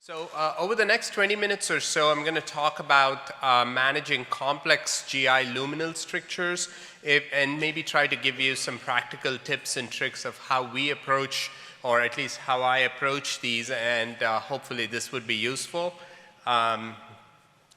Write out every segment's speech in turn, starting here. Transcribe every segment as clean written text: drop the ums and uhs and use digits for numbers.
So over the next 20 minutes or so, I'm going to talk about managing complex GI luminal strictures and maybe try to give you some practical tips and tricks of how we approach, or at least how I approach these, and hopefully this would be useful.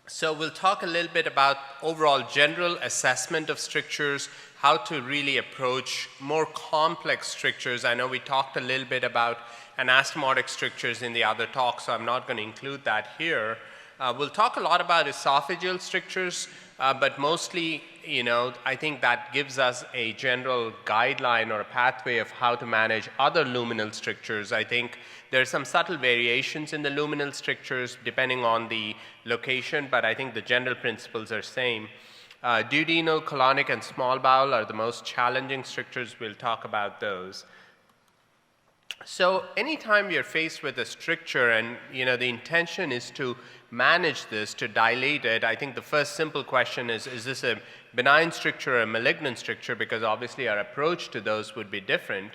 So we'll talk a little bit about overall general assessment of strictures, how to really approach more complex strictures. I know we talked a little bit about anastomotic strictures in the other talk, so I'm not going to include that here. We'll talk a lot about esophageal strictures, but mostly, I think that gives us a general guideline or a pathway of how to manage other luminal strictures. I think there are some subtle variations in the luminal strictures depending on the location, but I think the general principles are same. Duodenal, colonic, and small bowel are the most challenging strictures. We'll talk about those. So anytime you're faced with a stricture and the intention is to manage this, to dilate it, I think the first simple question is this a benign stricture or a malignant stricture? Because obviously our approach to those would be different.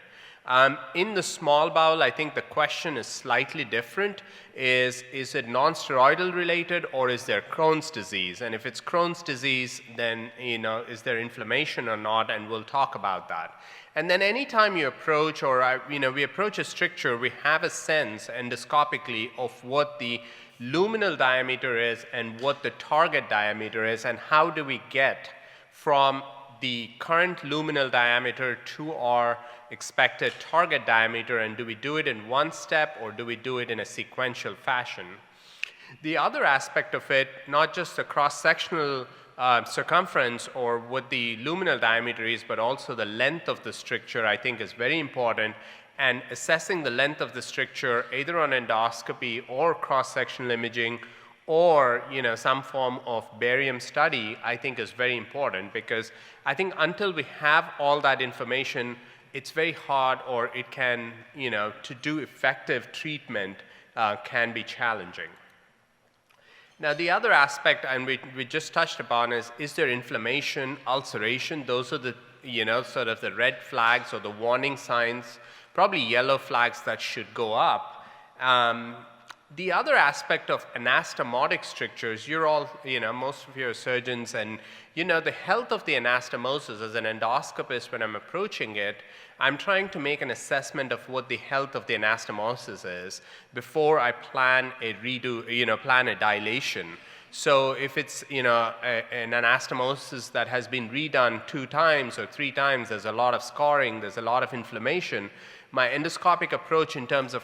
In the small bowel, I think the question is slightly different. Is it non-steroidal related, or is there Crohn's disease? And if it's Crohn's disease, then is there inflammation or not? And we'll talk about that. And then anytime you approach, or we approach a stricture, we have a sense endoscopically of what the luminal diameter is and what the target diameter is, and how do we get from the current luminal diameter to our expected target diameter, and do we do it in one step or do we do it in a sequential fashion? The other aspect of it, not just the cross-sectional circumference or what the luminal diameter is, but also the length of the stricture, I think is very important. And assessing the length of the stricture either on endoscopy or cross-sectional imaging or some form of barium study, I think is very important, because I think until we have all that information, it's very hard, or it can, to do effective treatment can be challenging. Now the other aspect, and we just touched upon, is there inflammation, ulceration? Those are the sort of the red flags or the warning signs, probably yellow flags that should go up. The other aspect of anastomotic strictures, you're all, most of you are surgeons, and the health of the anastomosis. As an endoscopist, when I'm approaching it, I'm trying to make an assessment of what the health of the anastomosis is before I plan a plan a dilation. So if it's an anastomosis that has been redone 2 times or 3 times, there's a lot of scarring, there's a lot of inflammation. My endoscopic approach in terms of